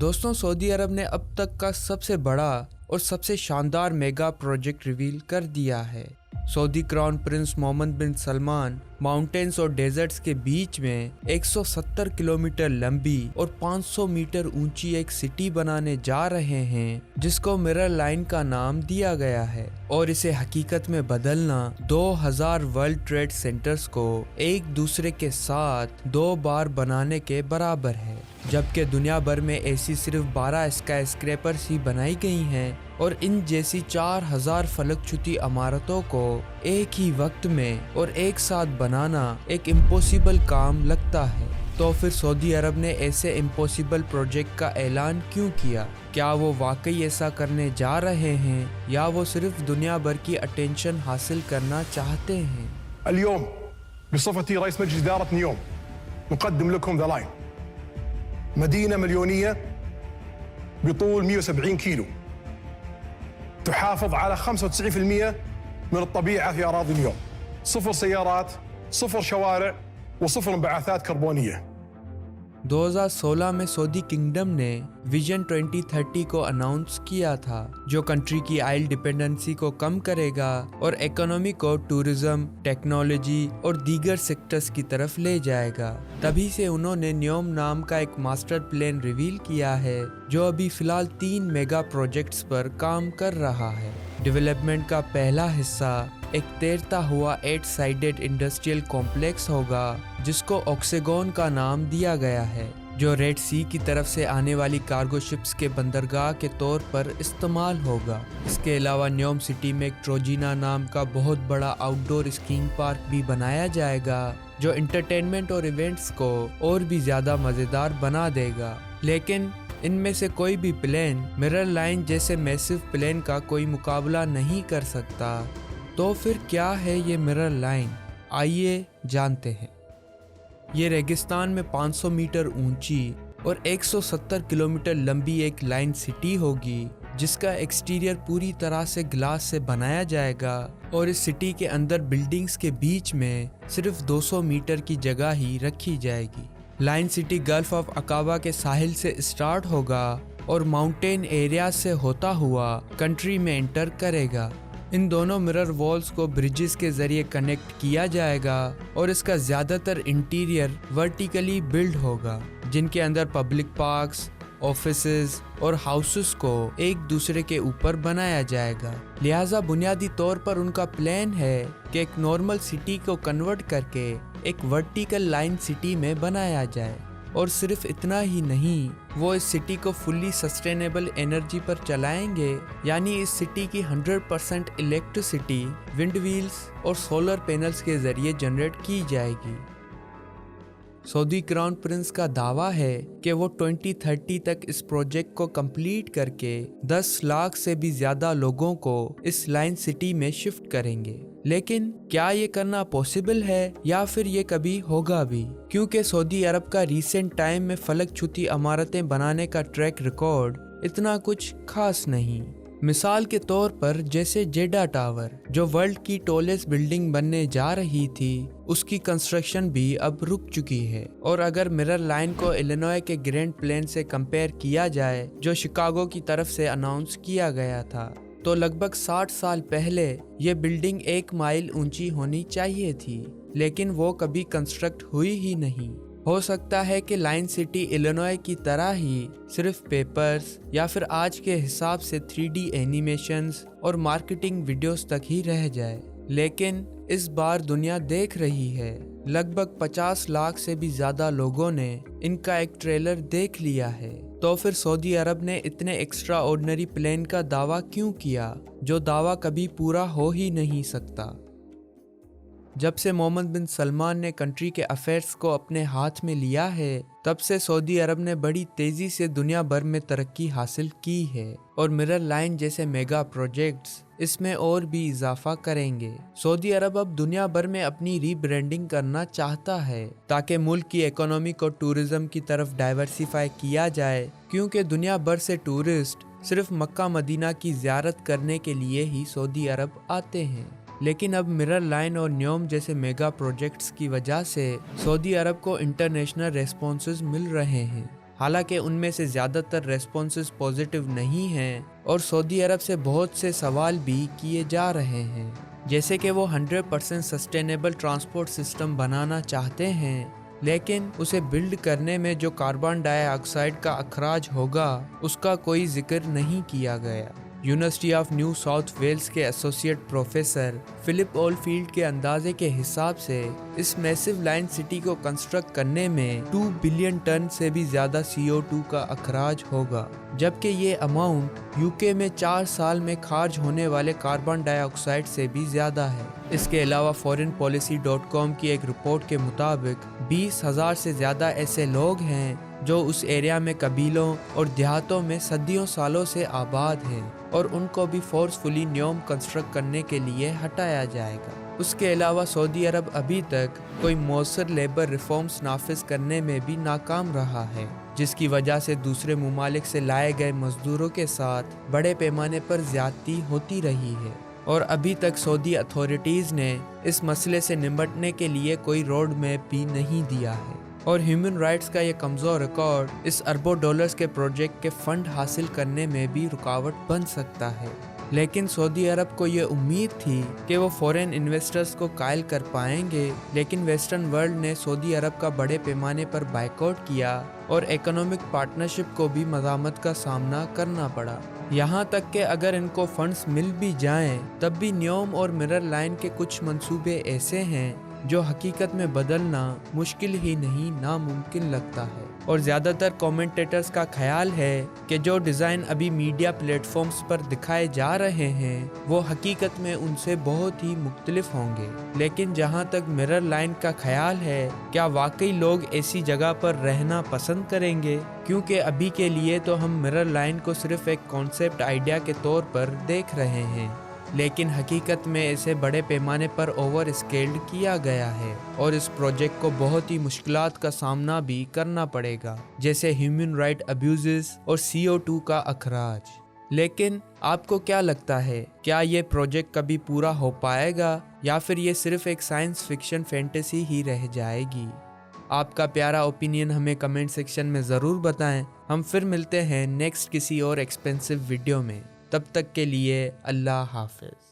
दोस्तों, सऊदी अरब ने अब तक का सबसे बड़ा और सबसे शानदार मेगा प्रोजेक्ट रिवील कर दिया है। सऊदी क्राउन प्रिंस मोहम्मद बिन सलमान माउंटेन्स और डेजर्ट्स के बीच में 170 किलोमीटर लंबी और 500 मीटर ऊंची एक सिटी बनाने जा रहे हैं, जिसको मिरर लाइन का नाम दिया गया है और इसे हकीकत में बदलना 2000 वर्ल्ड ट्रेड सेंटर्स को एक दूसरे के साथ 2 बार बनाने के बराबर है। जबकि दुनिया भर में ऐसी सिर्फ 12 स्काई स्क्रैपर्स ही बनाई गई हैं और इन जैसी 4000 फलकछुती इमारतों को एक ही वक्त में और एक साथ बनाना एक इम्पॉसिबल काम लगता है। तो फिर सऊदी अरब ने ऐसे इम्पॉसिबल प्रोजेक्ट का ऐलान क्यों किया? क्या वो वाकई ऐसा करने जा रहे हैं या वो सिर्फ दुनिया भर की अटेंशन हासिल करना चाहते हैं? اليوم بصفتي رئيس مجلس إدارة نيوم نقدم لكم ذا لاين، مدينة مليونية بطول 170 كيلو تحافظ على 95% من الطبيعة في أراضي اليوم، 0 سيارات، 0 شوارع، و0 انبعاثات كربونية। 2016 में सऊदी किंगडम ने विजन 2030 को अनाउंस किया था, जो कंट्री की ऑयल डिपेंडेंसी को कम करेगा और इकोनॉमी को टूरिज्म, टेक्नोलॉजी और दीगर सेक्टर्स की तरफ ले जाएगा। तभी से उन्होंने न्योम नाम का एक मास्टर प्लान रिवील किया है, जो अभी फिलहाल 3 मेगा प्रोजेक्ट्स पर काम कर रहा है। डेवलपमेंट का पहला हिस्सा एक तैरता हुआ 8 साइडेड इंडस्ट्रियल कॉम्प्लेक्स होगा, जिसको ऑक्सेगोन का नाम दिया गया है, जो रेड सी की तरफ से आने वाली कार्गो शिप्स के बंदरगाह के तौर पर इस्तेमाल होगा। इसके अलावा न्योम सिटी में एक ट्रोजिना नाम का बहुत बड़ा आउटडोर स्कीइंग पार्क भी बनाया जाएगा, जो इंटरटेनमेंट और इवेंट्स को और भी ज्यादा मजेदार बना देगा। लेकिन इनमें से कोई भी प्लान मिरर लाइन जैसे मैसिव प्लान का कोई मुकाबला नहीं कर सकता। तो फिर क्या है ये मिरर लाइन? आइए जानते हैं। ये रेगिस्तान में 500 मीटर ऊंची और 170 किलोमीटर लंबी एक लाइन सिटी होगी, जिसका एक्सटीरियर पूरी तरह से ग्लास से बनाया जाएगा और इस सिटी के अंदर बिल्डिंग्स के बीच में सिर्फ 200 मीटर की जगह ही रखी जाएगी। Line city gulf of Aqaba के साहिल से स्टार्ट होगा और माउंटेन एरिया से होता हुआ कंट्री में एंटर करेगा। इन दोनों मिरर वॉल्स को ब्रिजेस के जरिए कनेक्ट किया जाएगा और इसका ज्यादातर इंटीरियर वर्टिकली बिल्ड होगा, जिनके अंदर पब्लिक पार्क्स, ऑफिसेज और हाउसेस को एक दूसरे के ऊपर बनाया जाएगा। लिहाजा बुनियादी तौर पर उनका प्लान है कि एक नॉर्मल सिटी को कन्वर्ट करके एक वर्टिकल लाइन सिटी में बनाया जाए। और सिर्फ इतना ही नहीं, वो इस सिटी को फुल्ली सस्टेनेबल एनर्जी पर चलाएंगे, यानी इस सिटी की 100% इलेक्ट्रिसिटी विंड व्हील्स और सोलर पैनल्स के जरिए जनरेट की जाएगी। सऊदी क्राउन प्रिंस का दावा है कि वो 2030 तक इस प्रोजेक्ट को कंप्लीट करके 10 लाख से भी ज्यादा लोगों को इस लाइन सिटी में शिफ्ट करेंगे। लेकिन क्या ये करना पॉसिबल है या फिर ये कभी होगा भी? क्योंकि सऊदी अरब का रीसेंट टाइम में फलक छुती इमारतें बनाने का ट्रैक रिकॉर्ड इतना कुछ खास नहीं। मिसाल के तौर पर जैसे जेडा टावर, जो वर्ल्ड की टॉलेस्ट बिल्डिंग बनने जा रही थी, उसकी कंस्ट्रक्शन भी अब रुक चुकी है। और अगर मिरर लाइन को इलिनॉय के ग्रैंड प्लेन से कंपेयर किया जाए, जो शिकागो की तरफ से अनाउंस किया गया था, तो लगभग 60 साल पहले ये बिल्डिंग 1 माइल ऊंची होनी चाहिए थी, लेकिन वो कभी कंस्ट्रक्ट हुई ही नहीं। हो सकता है कि लाइन सिटी इलिनॉय की तरह ही सिर्फ पेपर्स या फिर आज के हिसाब से 3D एनिमेशंस और मार्केटिंग वीडियोस तक ही रह जाए। लेकिन इस बार दुनिया देख रही है। लगभग 50 लाख से भी ज्यादा लोगों ने इनका एक ट्रेलर देख लिया है। तो फिर सऊदी अरब ने इतने एक्स्ट्रा ऑर्डिनरी प्लान का दावा क्यों किया, जो दावा कभी पूरा हो ही नहीं सकता? जब से मोहम्मद बिन सलमान ने कंट्री के अफेयर्स को अपने हाथ में लिया है, तब से सऊदी अरब ने बड़ी तेजी से दुनिया भर में तरक्की हासिल की है और मिरर लाइन जैसे मेगा प्रोजेक्ट्स इसमें और भी इजाफा करेंगे। सऊदी अरब अब दुनिया भर में अपनी रीब्रांडिंग करना चाहता है, ताकि मुल्क की इकोनॉमी को टूरिज्म की तरफ डाइवर्सिफाई किया जाए, क्योंकि दुनिया भर से टूरिस्ट सिर्फ मक्का मदीना की ज़ियारत करने के लिए ही सऊदी अरब आते हैं। लेकिन अब मिरर लाइन और न्योम जैसे मेगा प्रोजेक्ट्स की वजह से सऊदी अरब को इंटरनेशनल रेस्पॉन्सेज मिल रहे हैं। حالانکہ ان میں سے زیادہ تر ریسپانسز پازیٹیو نہیں ہیں اور سعودی عرب سے بہت سے سوال بھی کیے جا رہے ہیں، جیسے کہ وہ 100% سسٹینیبل ٹرانسپورٹ سسٹم بنانا چاہتے ہیں، لیکن اسے بلڈ کرنے میں جو کاربن ڈائی آکسائیڈ کا اخراج ہوگا اس کا کوئی ذکر نہیں کیا گیا۔ University of New South Wales کے associate professor Philip Oldfield کے اندازے کے حساب سے اس میسو لائن سٹی کو کنسٹرکٹ کرنے میں 2 بلین ٹن سے بھی زیادہ CO2 کا اخراج ہوگا، جبکہ یہ اماؤنٹ UK میں 4 سال میں خارج ہونے والے کاربن ڈائی آکسائیڈ سے بھی زیادہ ہے۔ اس کے علاوہ foreignpolicy.com کی ایک رپورٹ کے مطابق 20,000 سے زیادہ ایسے لوگ ہیں جو اس ایریا میں قبیلوں اور دیہاتوں میں صدیوں سالوں سے آباد ہیں، اور ان کو بھی فورسفلی نیوم کنسٹرکٹ کرنے کے لیے ہٹایا جائے گا۔ اس کے علاوہ سعودی عرب ابھی تک کوئی مؤثر لیبر ریفارمز نافذ کرنے میں بھی ناکام رہا ہے، جس کی وجہ سے دوسرے ممالک سے لائے گئے مزدوروں کے ساتھ بڑے پیمانے پر زیادتی ہوتی رہی ہے، اور ابھی تک سعودی اتھارٹیز نے اس مسئلے سے نمٹنے کے لیے کوئی روڈ میپ بھی نہیں دیا ہے، اور ہیومن رائٹس کا یہ کمزور ریکارڈ اس اربوں ڈالرز کے پروجیکٹ کے فنڈ حاصل کرنے میں بھی رکاوٹ بن سکتا ہے۔ لیکن سعودی عرب کو یہ امید تھی کہ وہ فورین انویسٹرز کو قائل کر پائیں گے، لیکن ویسٹرن ورلڈ نے سعودی عرب کا بڑے پیمانے پر بائیکاٹ کیا اور اکنامک پارٹنرشپ کو بھی مزاحمت کا سامنا کرنا پڑا، یہاں تک کہ اگر ان کو فنڈز مل بھی جائیں تب بھی نیوم اور مرر لائن کے کچھ منصوبے ایسے ہیں جو حقیقت میں بدلنا مشکل ہی نہیں ناممکن لگتا ہے، اور زیادہ تر کومنٹیٹرز کا خیال ہے کہ جو ڈیزائن ابھی میڈیا پلیٹ فارمز پر دکھائے جا رہے ہیں وہ حقیقت میں ان سے بہت ہی مختلف ہوں گے۔ لیکن جہاں تک مرر لائن کا خیال ہے، کیا واقعی لوگ ایسی جگہ پر رہنا پسند کریں گے؟ کیونکہ ابھی کے لیے تو ہم مرر لائن کو صرف ایک کانسیپٹ آئیڈیا کے طور پر دیکھ رہے ہیں، لیکن حقیقت میں اسے بڑے پیمانے پر اوور اسکیلڈ کیا گیا ہے، اور اس پروجیکٹ کو بہت ہی مشکلات کا سامنا بھی کرنا پڑے گا، جیسے ہیومن رائٹ ابیوزز اور CO2 کا اخراج۔ لیکن آپ کو کیا لگتا ہے، کیا یہ پروجیکٹ کبھی پورا ہو پائے گا یا پھر یہ صرف ایک سائنس فکشن فینٹیسی ہی رہ جائے گی؟ آپ کا پیارا اوپینین ہمیں کمنٹ سیکشن میں ضرور بتائیں۔ ہم پھر ملتے ہیں نیکسٹ کسی اور ایکسپینسو ویڈیو میں، تب تک کے لیے اللہ حافظ۔